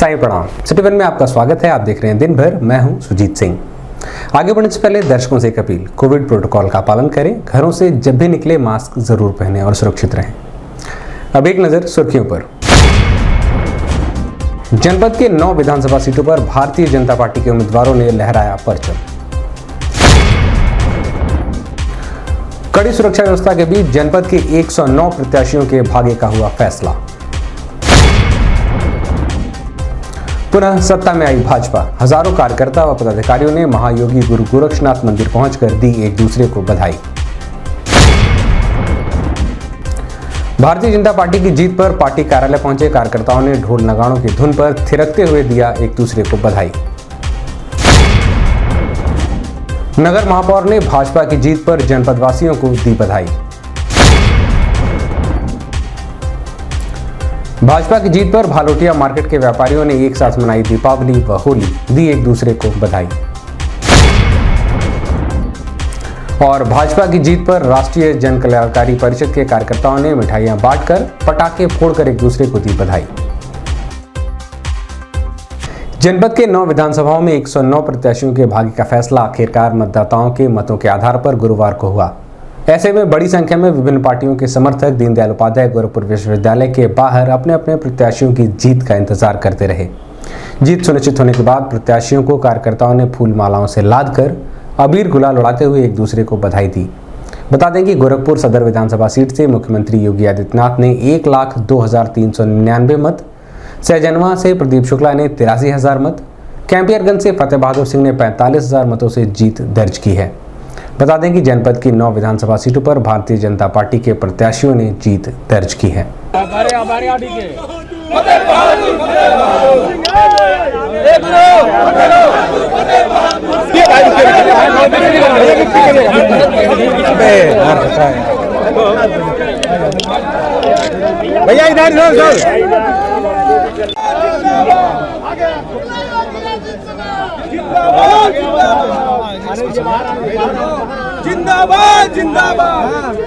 साईं प्रणाम। City one में आपका स्वागत है। आप देख रहे हैं दिन भर। मैं हूं सुजीत सिंह। आगे बढ़ने से पहले दर्शकों से एक अपील, कोविड प्रोटोकॉल का पालन करें, घरों से जब भी निकले मास्क जरूर पहनें और सुरक्षित रहें। अब एक नजर सुर्खियों पर। जनपद के 9 विधानसभा सीटों पर भारतीय जनता पार्टी के उम्मीदवारों ने लहराया परचम। कड़ी सुरक्षा व्यवस्था के बीच जनपद के 109 प्रत्याशियों के भाग्य का हुआ फैसला। पुनः सत्ता में आई भाजपा, हजारों कार्यकर्ता व पदाधिकारियों ने महायोगी गुरु गोरक्षनाथ मंदिर पहुंचकर दी एक दूसरे को बधाई। भारतीय जनता पार्टी की जीत पर पार्टी कार्यालय पहुंचे कार्यकर्ताओं ने ढोल नगाड़ों की धुन पर थिरकते हुए दिया एक दूसरे को बधाई। नगर महापौर ने भाजपा की जीत पर जनपद वासियों को दी बधाई। भाजपा की जीत पर भालोटिया मार्केट के व्यापारियों ने एक साथ मनाई दीपावली व होली, दी एक दूसरे को बधाई। और भाजपा की जीत पर राष्ट्रीय जन कल्याणकारी परिषद के कार्यकर्ताओं ने मिठाइयां बांटकर, पटाखे फोड़कर एक दूसरे को दी बधाई। जनपद के 9 विधानसभाओं में 109 प्रत्याशियों के भाग्य का फैसला आखिरकार मतदाताओं के मतों के आधार पर गुरुवार को हुआ। ऐसे में बड़ी संख्या में विभिन्न पार्टियों के समर्थक दीनदयाल उपाध्याय गोरखपुर विश्वविद्यालय के बाहर अपने अपने प्रत्याशियों की जीत का इंतजार करते रहे। जीत सुनिश्चित होने के बाद प्रत्याशियों को कार्यकर्ताओं ने फूल मालाओं से लादकर अबीर गुलाल उड़ाते हुए एक दूसरे को बधाई दी। बता दें कि गोरखपुर सदर विधानसभा सीट से मुख्यमंत्री योगी आदित्यनाथ ने 1,02,399 मत, सहजनवा से प्रदीप शुक्ला ने 83,000 मत, कैंपियरगंज से फतेह बहादुर सिंह ने 45,000 मतों से जीत दर्ज की है। बता दें कि जनपद की 9 विधानसभा सीटों पर भारतीय जनता पार्टी के प्रत्याशियों ने जीत दर्ज की है। भैया इधर जिंदाबाद जिंदाबाद।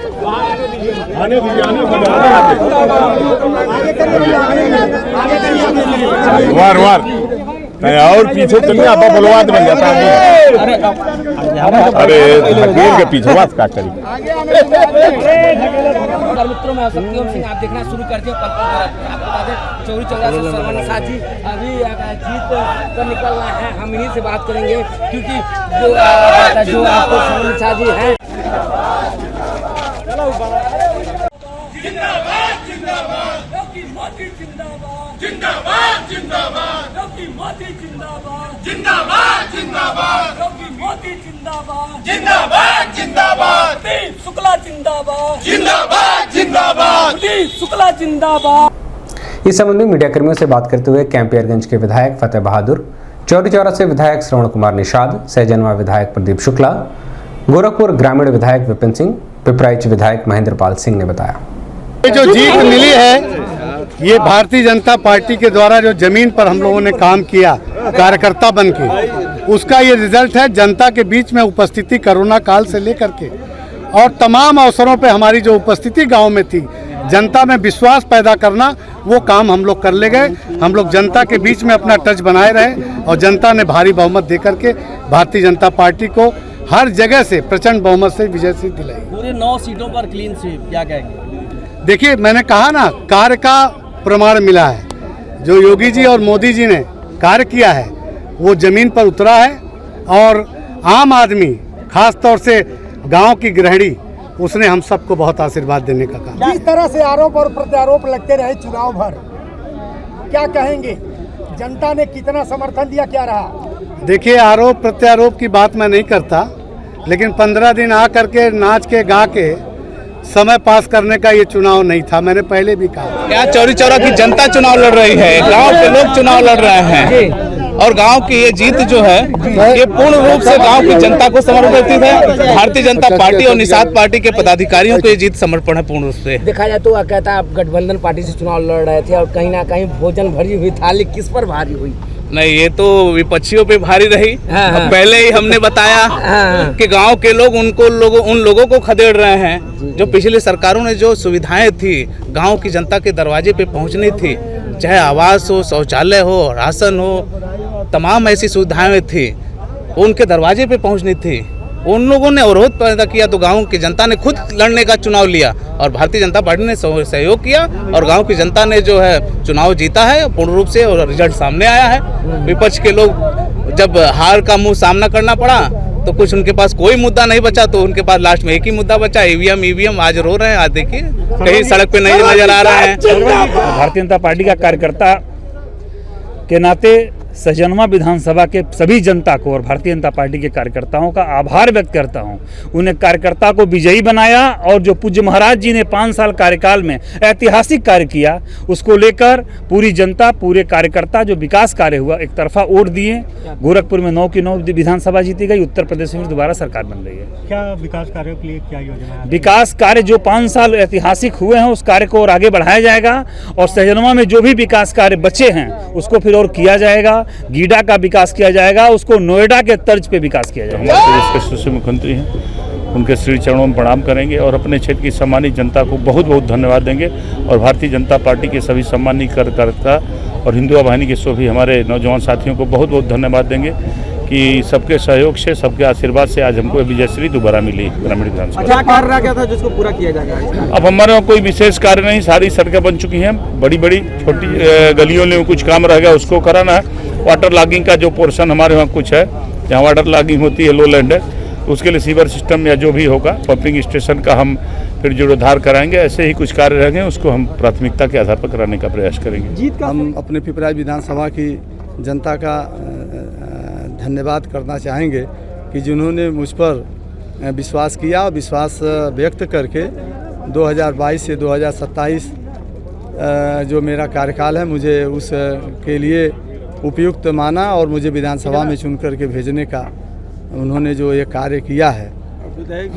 वार वार और पीछे चलिए, आप बलवाद बन जाता है। अरे धकेल के पीछे बात क्या करी। मित्रों में सिंह आप देखना शुरू कर दिया। चौरी चौरा से सरवन साथी अभी जीत पर निकलना है। हम इन्हीं से बात करेंगे क्योंकि जो आपको सरवन साथी है। जिंदाबाद जिंदाबाद योगी मोदी जिंदाबाद जिंदाबाद जिंदाबाद योगी मोदी जिंदाबाद जिंदाबाद जिंदाबाद योगी मोदी जिंदाबाद जिंदाबाद जिंदाबाद प्रदीप शुक्ला जिंदाबाद जिंदाबाद जिंदाबाद प्रदीप शुक्ला जिंदाबाद। इस संबंध में मीडिया कर्मियों से बात करते हुए कैंपियरगंज के विधायक फतेह बहादुर, चौरी चौरा से विधायक श्रवण कुमार निषाद, सहजनवा विधायक प्रदीप शुक्ला, गोरखपुर ग्रामीण विधायक विपिन सिंह, पिपराइच विधायक महेंद्र पाल सिंह ने बताया। जो जीत मिली है ये भारतीय जनता पार्टी के द्वारा जो जमीन पर हम लोगों ने काम किया कार्यकर्ता बन के, उसका ये रिजल्ट है। जनता के बीच में उपस्थिति कोरोना काल से लेकर के और तमाम अवसरों पे हमारी जो उपस्थिति गांव में थी, जनता में विश्वास पैदा करना, वो काम हम लोग कर ले गए। हम लोग जनता के बीच में अपना टच बनाए रहे और जनता ने भारी बहुमत देकर के भारतीय जनता पार्टी को हर जगह से प्रचंड बहुमत से विजय से दिलाई। पूरे 9 सीटों पर क्लीन स्वीप, क्या कहेंगे? देखिए, मैंने कहा ना, कार्य का प्रमाण मिला है। जो योगी जी और मोदी जी ने कार्य किया है वो जमीन पर उतरा है और आम आदमी, खास तौर से गांव की गृहिणी, उसने हम सबको बहुत आशीर्वाद देने का काम। जिस तरह से आरोप और प्रत्यारोप लगते रहे चुनाव भर, क्या कहेंगे? जनता ने कितना समर्थन दिया, क्या रहा? देखिए, आरोप प्रत्यारोप की बात मैं नहीं करता, लेकिन 15 दिन आ करके नाच के गा के समय पास करने का ये चुनाव नहीं था। मैंने पहले भी कहा, यहाँ चौरी चौरा की जनता चुनाव लड़ रही है, गांव के लोग चुनाव लड़ रहे हैं और गांव की ये जीत जो है ये पूर्ण रूप से गांव की जनता को समर्पित है। भारतीय जनता पार्टी और निषाद पार्टी के पदाधिकारियों को ये जीत समर्पण है पूर्ण रूप से। देखा जाए तो कहता है आप गठबंधन पार्टी से चुनाव लड़ रहे थे और कहीं ना कहीं भोजन भरी हुई थाली किस पर भारी हुई? नहीं, ये तो विपक्षियों पे भारी रही। पहले ही हमने बताया कि गांव के लोग उन लोगों को खदेड़ रहे हैं जो पिछली सरकारों ने जो सुविधाएं थी गांव की जनता के दरवाजे पे पहुंचनी थी चाहे आवास हो, शौचालय हो, राशन हो, तमाम ऐसी सुविधाएं थी, उनके दरवाजे पे पहुंचनी थी। उन लोगों ने अवरोध पैदा किया तो गांव की जनता ने खुद लड़ने का चुनाव लिया और भारतीय जनता पार्टी ने सहयोग किया और गांव की जनता ने जो है चुनाव जीता है पूर्ण रूप से और रिजल्ट सामने आया है। विपक्ष के लोग जब हार का मुंह सामना करना पड़ा तो कुछ उनके पास कोई मुद्दा नहीं बचा, तो उनके पास लास्ट में एक ही मुद्दा बचा, ईवीएम। आज रो रहे हैं, आज देखिए कहीं सड़क पे नहीं नजर आ रहे हैं। भारतीय जनता पार्टी का कार्यकर्ता के नाते सहजनवा विधानसभा के सभी जनता को और भारतीय जनता पार्टी के कार्यकर्ताओं का आभार व्यक्त करता हूं। उन्हें कार्यकर्ता को विजयी बनाया और जो पूज्य महाराज जी ने 5 साल कार्यकाल में ऐतिहासिक कार्य किया, उसको लेकर पूरी जनता, पूरे कार्यकर्ता जो विकास कार्य हुआ एक तरफा वोट दिए। गोरखपुर में 9 की 9 विधानसभा जीती गई, उत्तर प्रदेश में दोबारा सरकार बन रही है। क्या विकास कार्यों के लिए क्या योजना है? विकास कार्य जो 5 साल ऐतिहासिक हुए हैं उस कार्य को और आगे बढ़ाया जाएगा और सहजनवा में जो भी विकास कार्य बचे हैं उसको फिर और किया जाएगा। गीडा का विकास किया जाएगा, उसको नोएडा के तर्ज पे विकास किया जाएगा। प्रदेश के मुख्यमंत्री हैं, उनके श्री चरणों में प्रणाम करेंगे और अपने क्षेत्र की सम्मानित जनता को बहुत बहुत धन्यवाद देंगे और भारतीय जनता पार्टी के सभी सम्मानित कार्यकर्ता और हिंदुआ वाहिनी के सभी हमारे नौजवान साथियों को बहुत बहुत धन्यवाद देंगे कि सबके सहयोग से, सबके आशीर्वाद से आज हमको विजयश्री दोबारा मिली ग्रामीण विधानसभा। क्या कार्य रह गया था जिसको पूरा किया जाएगा? अब हमारे वहाँ कोई विशेष कार्य नहीं, सारी सड़कें बन चुकी हैं, बड़ी बड़ी छोटी गलियों में कुछ काम रह गया उसको कराना है। वाटर लॉगिंग का जो पोर्शन हमारे वहाँ कुछ है, जहाँ वाटर लॉगिंग होती है, लो लैंड है, उसके लिए सीवर सिस्टम या जो भी होगा पंपिंग स्टेशन का हम फिर जीर्णोद्धार कराएंगे। ऐसे ही कुछ कार्य रह गए, उसको हम प्राथमिकता के आधार पर कराने का प्रयास करेंगे। हम अपने पिपराइच विधानसभा की जनता का धन्यवाद करना चाहेंगे कि जिन्होंने मुझ पर विश्वास किया और विश्वास व्यक्त करके 2022 से 2027 जो मेरा कार्यकाल है मुझे उस के लिए उपयुक्त माना और मुझे विधानसभा में चुन करके भेजने का उन्होंने जो ये कार्य किया है,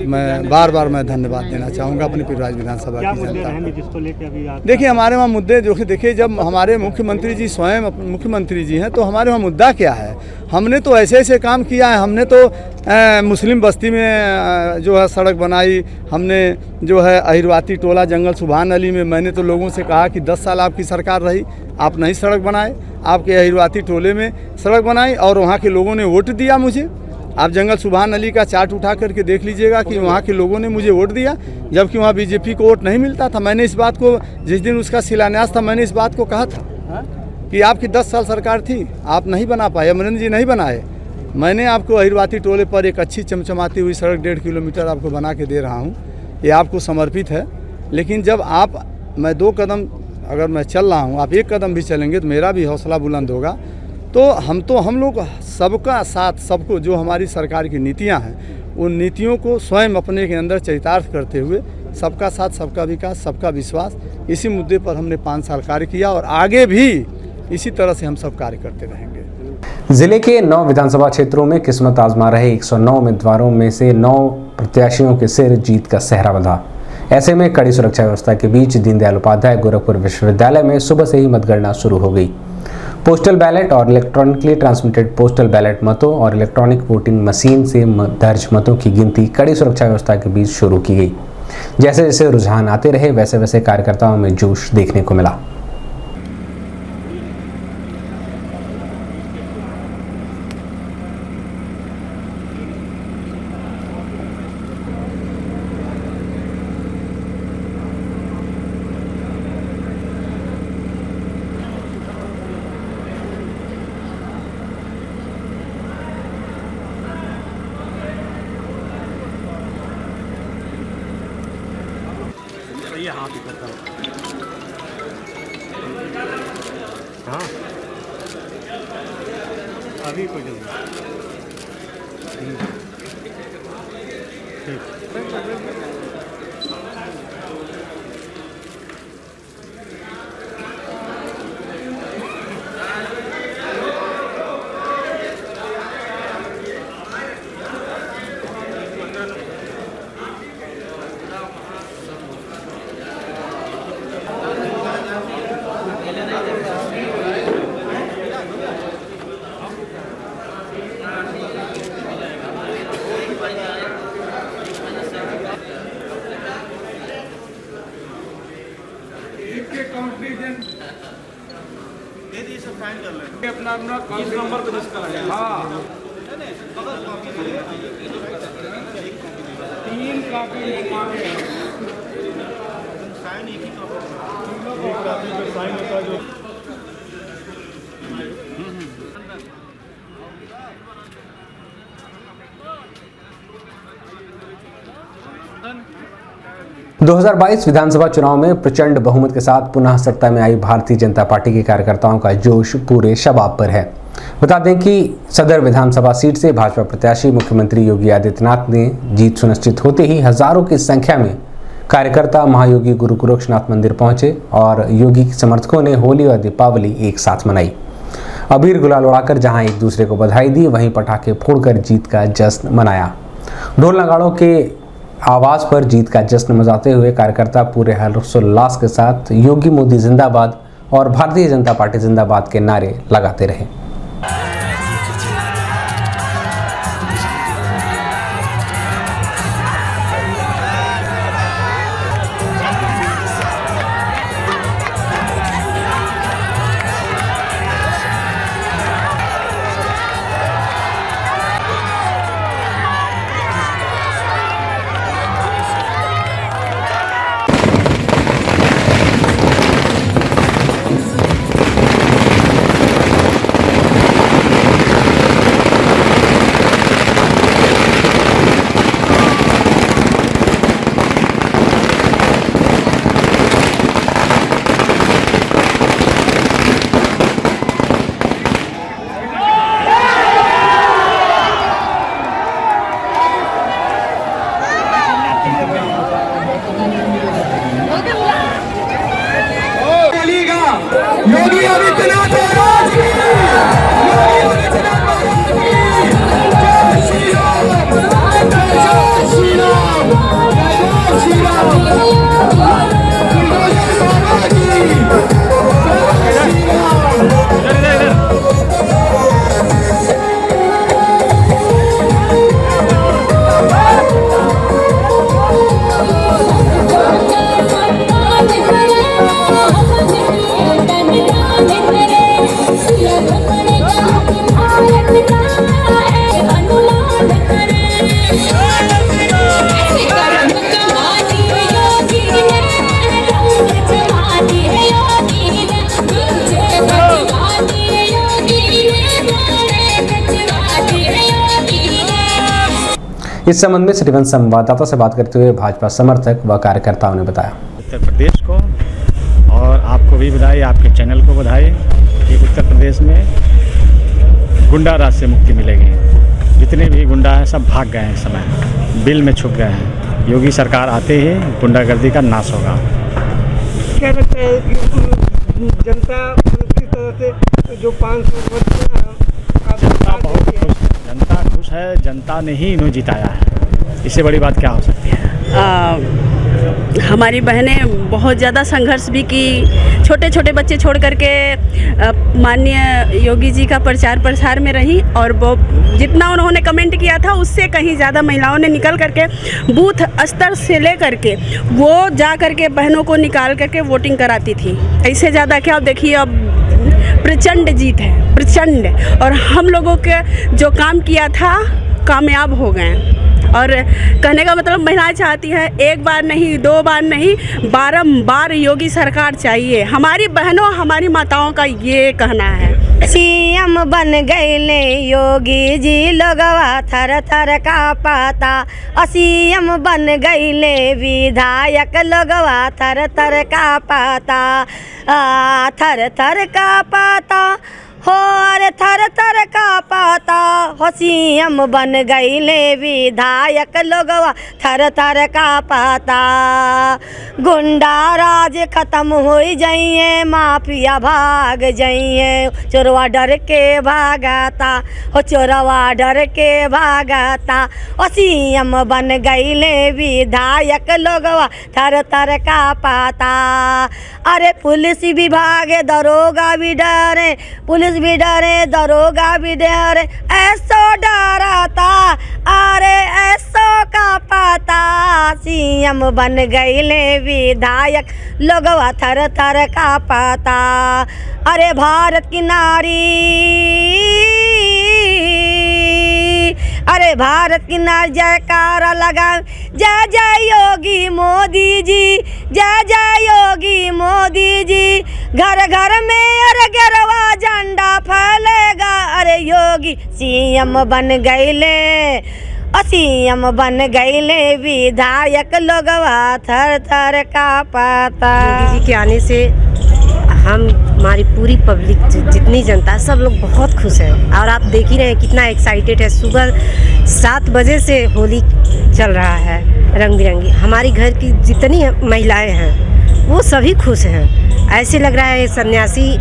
मैं बार बार धन्यवाद देना चाहूँगा अपनी पिपराइच विधानसभा की जनता। देखिए हमारे वहाँ मुद्दे जो देखिए, जब हमारे मुख्यमंत्री जी स्वयं मुख्यमंत्री जी हैं तो हमारे वहाँ मुद्दा क्या है? हमने तो ऐसे ऐसे काम किया है। हमने तो मुस्लिम बस्ती में जो है सड़क बनाई, हमने जो है अहिरवाती टोला जंगल सुभान अली में मैंने तो लोगों से कहा कि 10 साल आपकी सरकार रही, आप नहीं सड़क बनाए, आपके अहिरवाती टोले में सड़क बनाई और वहाँ के लोगों ने वोट दिया मुझे। आप जंगल सुभान अली का चार्ट उठा करके देख लीजिएगा कि वहाँ के लोगों ने मुझे वोट दिया, जबकि वहाँ बीजेपी को वोट नहीं मिलता था। मैंने इस बात को, जिस दिन उसका शिलान्यास था, मैंने इस बात को कहा था कि आपकी 10 साल सरकार थी, आप नहीं बना पाए, अमरेंद्र जी नहीं बनाए। मैंने आपको अहिरवाती टोले पर एक अच्छी चमचमाती हुई सड़क 1.5 किलोमीटर आपको बना के दे रहा हूँ, ये आपको समर्पित है। लेकिन जब मैं 2 कदम अगर मैं चल रहा हूँ, आप 1 कदम भी चलेंगे तो मेरा भी हौसला बुलंद होगा। तो हम लोग सबका साथ, सबको जो हमारी सरकार की नीतियां हैं उन नीतियों को स्वयं अपने के अंदर चरितार्थ करते हुए सबका साथ, सबका विकास, सबका विश्वास, इसी मुद्दे पर हमने 5 साल कार्य किया और आगे भी इसी तरह से हम सब कार्य करते रहेंगे। जिले के 9 विधानसभा क्षेत्रों में किस्मत आजमा रहे 109 उम्मीदवारों में से 9 प्रत्याशियों के सिर जीत का सेहरा बंधा। ऐसे में कड़ी सुरक्षा व्यवस्था के बीच दीनदयाल उपाध्याय गोरखपुर विश्वविद्यालय में सुबह से ही मतगणना शुरू हो गई। पोस्टल बैलेट और इलेक्ट्रॉनिकली ट्रांसमिटेड पोस्टल बैलेट मतों और इलेक्ट्रॉनिक वोटिंग मशीन से दर्ज मतों की गिनती कड़ी सुरक्षा व्यवस्था के बीच शुरू की गई। जैसे जैसे रुझान आते रहे वैसे वैसे कार्यकर्ताओं में जोश देखने को मिला। अभी कोई जल्दी – 2022 विधानसभा चुनाव में प्रचंड बहुमत के साथ पुनः सत्ता में आई भारतीय जनता पार्टी के कार्यकर्ताओं का जोश पूरे शबाब पर है। बता दें कि सदर विधानसभा सीट से भाजपा प्रत्याशी मुख्यमंत्री योगी आदित्यनाथ ने जीत सुनिश्चित होते ही हजारों की संख्या में कार्यकर्ता महायोगी गुरु गोरक्षनाथ मंदिर पहुंचे और योगी समर्थकों ने होली और दीपावली एक साथ मनाई। अबीर गुलाल उड़ाकर जहां एक दूसरे को बधाई दी, वहीं पटाखे फोड़कर जीत का जश्न मनाया। ढोल नगाड़ों के आवाज पर जीत का जश्न मनाते हुए कार्यकर्ता पूरे हर्षोल्लास के साथ योगी मोदी जिंदाबाद और भारतीय जनता पार्टी जिंदाबाद के नारे लगाते रहे। योगी आदित्यनाथ महाराज की, योगी आदित्यनाथ महाराज की, जय श्री राम, जय श्री राम, जय श्री राम, योगी बाबा की, जय श्री राम। इस संबंध में सिटीवन संवाददाता से बात करते हुए भाजपा समर्थक व कार्यकर्ताओं ने बताया। उत्तर प्रदेश को और आपको भी बधाई, आपके चैनल को बधाई कि उत्तर प्रदेश में गुंडा राज से मुक्ति मिलेगी। जितने भी गुंडा हैं सब भाग गए हैं, इस समय बिल में छुप गए हैं। योगी सरकार आते ही गुंडागर्दी का नाश होगा। क्या लगता है कि जनता की तरह से जो 500 जनता खुश है, जनता ने ही इन्हें जिताया है। इससे बड़ी बात क्या हो सकती है। हमारी बहनें बहुत ज़्यादा संघर्ष भी की, छोटे छोटे बच्चे छोड़ करके माननीय योगी जी का प्रचार प्रसार में रही और वो जितना उन्होंने कमेंट किया था उससे कहीं ज़्यादा महिलाओं ने निकल करके बूथ स्तर से ले करके वो जा करके बहनों को निकाल करके वोटिंग कराती थी। इससे ज़्यादा क्या, देखिए अब प्रचंड जीत है, प्रचंड। और हम लोगों के जो काम किया था कामयाब हो गए। और कहने का मतलब महिलाएं चाहती है एक बार नहीं, 2 बार नहीं, बारंबार योगी सरकार चाहिए। हमारी बहनों, हमारी माताओं का ये कहना है। सीएम बन गए योगी जी, लोगवा थर थर का पाता। सीएम बन गए विधायक, लोगवा थर थर का पाता। थर थर का पाता हो, अरे थर थर का पाता हो। सीएम बन गईले विधायक, लोगवा थर थर का पाता। गुंडा राज खत्म हो जाइए, माफिया भाग जाइए। चोरवा डर के भागता हो, चोरवा डर के भागता। ओ सीएम बन गईले विधायक, लोगवा थर थर का पाता। अरे पुलिस विभाग दरोगा भी डरे, पुलिस पुलिस भी डरे, दरोगा भी डरे, ऐसो डरा था, अरे ऐसो का पता। सीएम बन गईले विधायक, लोगवा थर थर का पता। अरे भारत की नारी, अरे भारत की नारी जयकारा लगा, जय जय योगी मोदी जी, जय जय योगी मोदी जी। घर घर में अरे गिरवा झंडा फैलेगा, अरे योगी सीएम बन गईले, सीएम बन गईले विधायक, लोगवा थर थर का पता। योगी जी के आने से हमारी पूरी पब्लिक जितनी जनता सब लोग बहुत खुश है। और आप देख ही रहे हैं कितना एक्साइटेड है। सुबह 7 बजे से होली चल रहा है रंग बिरंगी। हमारी घर की जितनी महिलाएं हैं वो सभी खुश हैं। ऐसे लग रहा है सन्यासी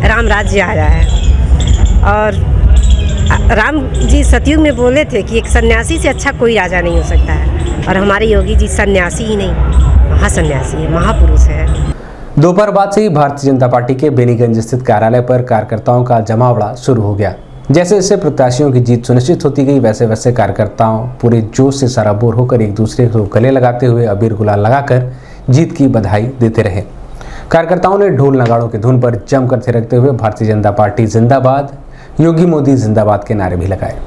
राम राज्य आ रहा है। और राम जी सतयुग में बोले थे कि एक सन्यासी से अच्छा कोई राजा नहीं हो सकता है। और हमारे योगी जी सन्यासी ही नहीं, महासन्यासी है, महापुरुष है। दोपहर बाद से ही भारतीय जनता पार्टी के बेनीगंज स्थित कार्यालय पर कार्यकर्ताओं का जमावड़ा शुरू हो गया। जैसे जैसे प्रत्याशियों की जीत सुनिश्चित होती गई, वैसे वैसे कार्यकर्ताओं पूरे जोश से सराबोर होकर एक दूसरे को गले लगाते हुए अबीर गुलाल लगाकर जीत की बधाई देते रहे। कार्यकर्ताओं ने ढोल नगाड़ों की धुन पर जमकर थिरकते हुए भारतीय जनता पार्टी जिंदाबाद, योगी मोदी जिंदाबाद के नारे भी लगाए।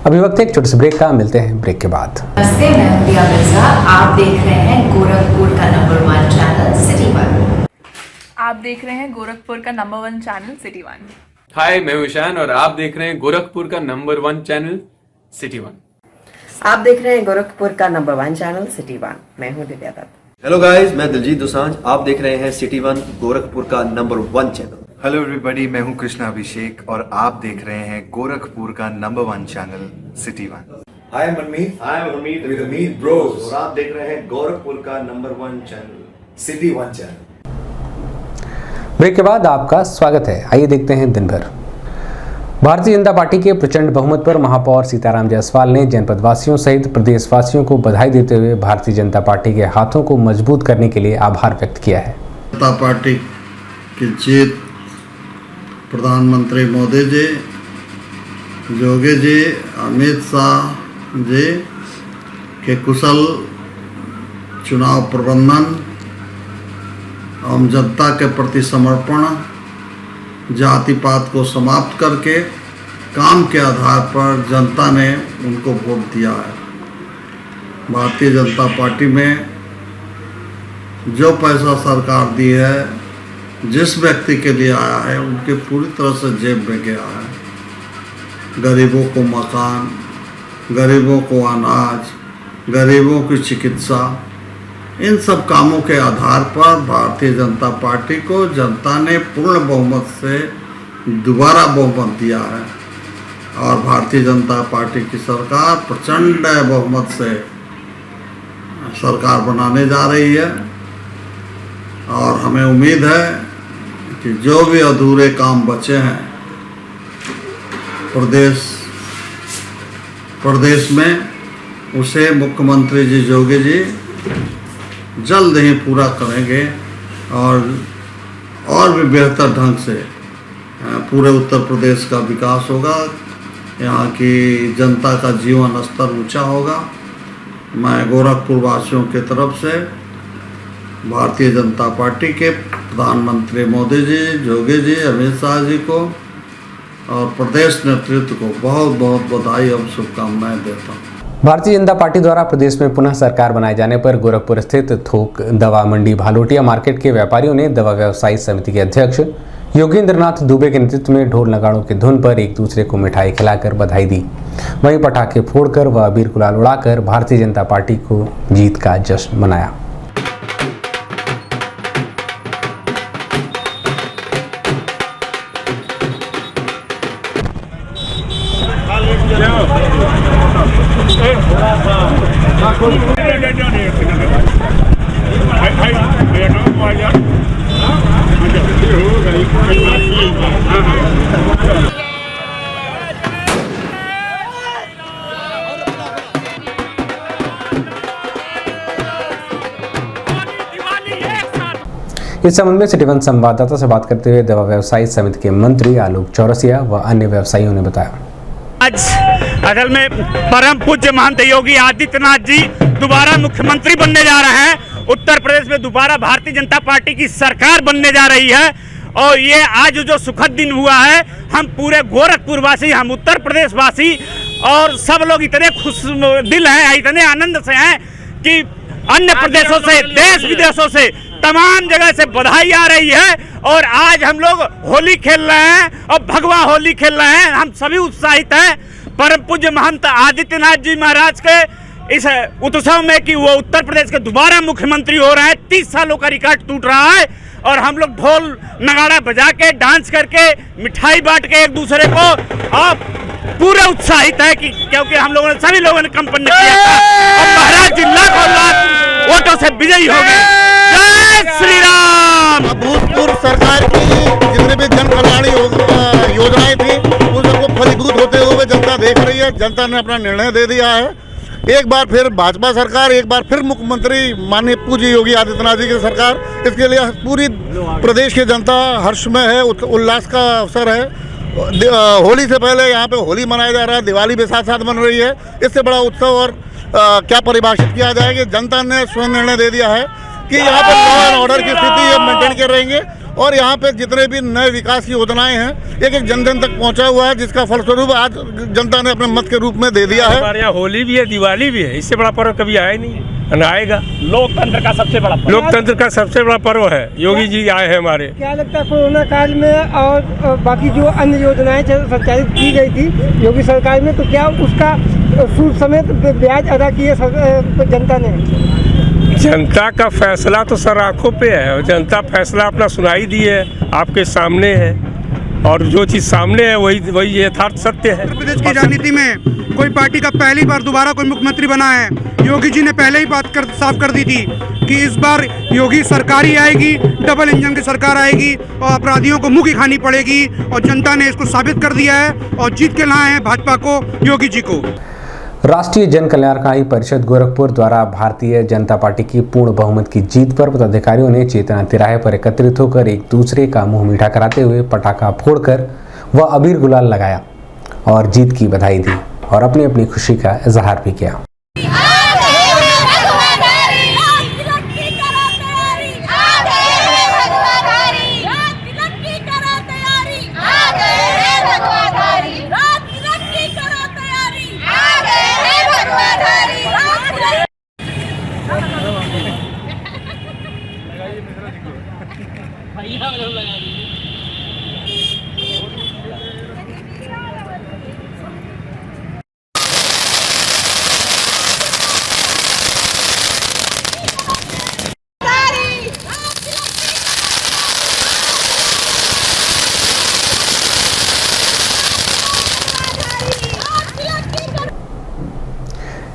अभी वक्त एक छोटे से ब्रेक का, मिलते हैं ब्रेक के बाद। नमस्ते, मैं हूं दिया मिर्जा। आप देख रहे हैं गोरखपुर का नंबर 1 चैनल सिटी 1। आप देख रहे हैं गोरखपुर का नंबर 1 चैनल सिटी 1। हाय, मैं हूं ईशान और आप देख रहे हैं गोरखपुर का नंबर 1 चैनल सिटी 1। आप देख रहे हैं गोरखपुर का नंबर 1 चैनल सिटी 1। मैं हूं दिव्या दत्त। हेलो गाइस, मैं दिलजीत दोसांझ। आप देख रहे हैं सिटी 1 गोरखपुर का नंबर 1 चैनल। हेलो एवरीबॉडी, मैं हूं कृष्णा अभिषेक और आप देख रहे हैं गोरखपुर का number 1 channel city 1। Hi Manmeet, with Amit bros और आप देख रहे हैं गोरखपुर का number 1 channel city 1 channel. Break के बाद आपका स्वागत है। आइए देखते हैं दिन भर। भारतीय जनता पार्टी के प्रचंड बहुमत पर महापौर सीताराम जायसवाल ने जनपद वासियों सहित प्रदेशवासियों को बधाई देते हुए भारतीय जनता पार्टी के हाथों को मजबूत करने के लिए आभार व्यक्त किया है। जनता पार्टी की जीत प्रधानमंत्री मोदी जी, योगी जी, अमित शाह जी के कुशल चुनाव प्रबंधन एवं जनता के प्रति समर्पण, जाति पात को समाप्त करके काम के आधार पर जनता ने उनको वोट दिया है। भारतीय जनता पार्टी में जो पैसा सरकार दी है, जिस व्यक्ति के लिए आया है, उनके पूरी तरह से जेब में गया है। गरीबों को मकान, गरीबों को अनाज, गरीबों की चिकित्सा, इन सब कामों के आधार पर भारतीय जनता पार्टी को जनता ने पूर्ण बहुमत से दोबारा बहुमत दिया है और भारतीय जनता पार्टी की सरकार प्रचंड बहुमत से सरकार बनाने जा रही है। और हमें उम्मीद है कि जो भी अधूरे काम बचे हैं प्रदेश में, उसे मुख्यमंत्री जी, योगी जी जल्द ही पूरा करेंगे और भी बेहतर ढंग से पूरे उत्तर प्रदेश का विकास होगा। यहाँ की जनता का जीवन स्तर ऊंचा होगा। मैं गोरखपुर वासियों की तरफ से भारतीय जनता पार्टी के प्रधानमंत्री मोदी जी, योगी जी, अमित शाह जी को और प्रदेश नेतृत्व को बहुत बहुत बधाई और शुभकामनाएं देता हूँ। भारतीय जनता पार्टी द्वारा प्रदेश में पुनः सरकार बनाए जाने पर गोरखपुर स्थित थोक दवा मंडी भालोटिया मार्केट के व्यापारियों ने दवा व्यवसायी समिति के अध्यक्ष योगेंद्रनाथ दुबे के नेतृत्व में ढोल नगाड़ों की धुन पर एक दूसरे को मिठाई खिलाकर बधाई दी। वहीं पटाखे फोड़कर व अबीर गुलाल उड़ाकर भारतीय जनता पार्टी को जीत का जश्न मनाया। इस संबंध में सिटी 1 संवाददाता से बात करते हुए दवा व्यवसायी समिति के मंत्री आलोक चौरसिया व अन्य व्यवसायियों ने बताया, आज असल में परम पूज्य महंत योगी आदित्यनाथ जी दोबारा मुख्यमंत्री बनने जा रहे हैं। उत्तर प्रदेश में दोबारा भारतीय जनता पार्टी की सरकार बनने जा रही है और ये आज जो सुखद दिन हुआ है, हम पूरे गोरखपुर वासी, हम उत्तर प्रदेश वासी और सब लोग इतने खुश दिल हैं, इतने आनंद से हैं कि अन्य प्रदेशों से, देश विदेशों से, तमाम जगह से बधाई आ रही है। और आज हम लोग होली खेल रहे हैं और भगवा होली खेल रहे हैं। हम सभी उत्साहित हैं परम पूज्य महंत आदित्यनाथ जी महाराज के इस उत्सव में कि वो उत्तर प्रदेश के दोबारा मुख्यमंत्री हो रहे हैं। 30 सालों का रिकॉर्ड टूट रहा है और हम लोग ढोल नगाड़ा बजा के, डांस करके, मिठाई बांट के एक दूसरे को और पूरे उत्साहित है कि क्योंकि हम लोगों ने, सभी लोगों ने कंपन किया था और महाराज जी लाखों लाख वोटों से विजयी हो गए। जय श्री राम। भूतपूर्व सरकार की जितने भी जन कल्याण योजनाएं थी उन सबको फलीभूत होते हुए जनता देख रही है। जनता ने अपना निर्णय दे दिया है। एक बार फिर भाजपा सरकार, एक बार फिर मुख्यमंत्री माननीय पूज्य योगी आदित्यनाथ जी की सरकार, इसके लिए पूरी प्रदेश की जनता हर्ष में है, उल्लास का अवसर है। होली से पहले यहाँ पे होली मनाया जा रहा है, दिवाली भी साथ साथ बन रही है। इससे बड़ा उत्सव और क्या परिभाषित किया जाए कि जनता ने स्वयं निर्णय दे दिया है कि यहाँ पर लॉ एंड ऑर्डर की स्थिति हम मेंटेन कर रहेंगे और यहाँ पे जितने भी नए विकास की योजनाएं हैं एक एक जन जन तक पहुँचा हुआ है, जिसका फलस्वरूप आज जनता ने अपने मत के रूप में दे दिया है। हमारे यहाँ होली भी है, दिवाली भी है, इससे बड़ा पर्व कभी आया ही नहीं है। और आएगा। लोकतंत्र का सबसे बड़ा पर्व, लोकतंत्र का सबसे बड़ा पर्व है। योगी जी आए हैं हमारे। क्या लगता है कोरोना काल में और बाकी जो अन्य योजनाएं संचालित की गई थी योगी सरकार में, तो क्या उसका सूद समेत ब्याज अदा किए जनता ने? जनता का फैसला तो सर आंखों पे है और जनता फैसला अपना सुनाई दी है, आपके सामने है और जो चीज़ सामने है वही यथार्थ सत्य है। उत्तर प्रदेश की राजनीति में कोई पार्टी का पहली बार दोबारा कोई मुख्यमंत्री बना है। योगी जी ने पहले ही बात साफ कर दी थी कि इस बार योगी सरकार ही आएगी, डबल इंजन की सरकार आएगी और अपराधियों को मुँह की खानी पड़ेगी और जनता ने इसको साबित कर दिया है और जीत के लाए हैं भाजपा को, योगी जी को। राष्ट्रीय जन कल्याणकारी परिषद गोरखपुर द्वारा भारतीय जनता पार्टी की पूर्ण बहुमत की जीत पर पदाधिकारियों ने चेतना तिराहे पर एकत्रित होकर एक दूसरे का मुंह मीठा कराते हुए पटाखा फोड़कर व अबीर गुलाल लगाया और जीत की बधाई दी और अपनी अपनी खुशी का इजहार भी किया।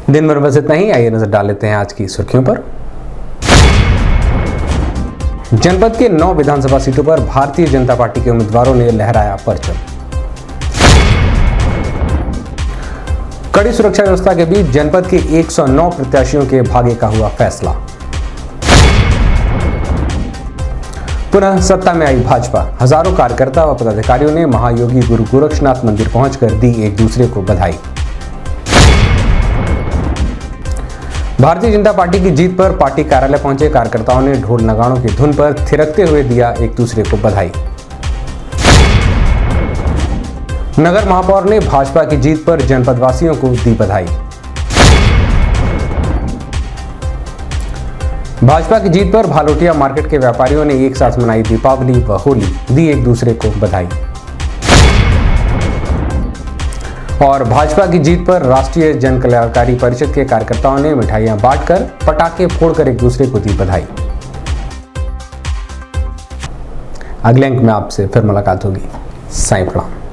दिन भर बस इतना ही। आइए नजर डाल लेते हैं आज की सुर्खियों पर। जनपद के 9 विधानसभा सीटों पर भारतीय जनता पार्टी के उम्मीदवारों ने लहराया परचम। कड़ी सुरक्षा व्यवस्था के बीच जनपद के 109 प्रत्याशियों के भाग्य का हुआ फैसला। पुनः सत्ता में आई भाजपा। हजारों कार्यकर्ता व पदाधिकारियों ने महायोगी गुरु गोरक्षनाथ मंदिर पहुंचकर दी एक दूसरे को बधाई। भारतीय जनता पार्टी की जीत पर पार्टी कार्यालय पहुंचे कार्यकर्ताओं ने ढोल नगाड़ों की धुन पर थिरकते हुए दिया एक दूसरे को बधाई। नगर महापौर ने भाजपा की जीत पर जनपद वासियों को दी बधाई। भाजपा की जीत पर भालोटिया मार्केट के व्यापारियों ने एक साथ मनाई दीपावली व होली, दी एक दूसरे को बधाई। और भाजपा की जीत पर राष्ट्रीय जन कल्याणकारी परिषद के कार्यकर्ताओं ने मिठाइयां बांटकर, पटाखे फोड़कर एक दूसरे को दी बधाई। अगले अंक में आपसे फिर मुलाकात होगी। साईं प्रणाम।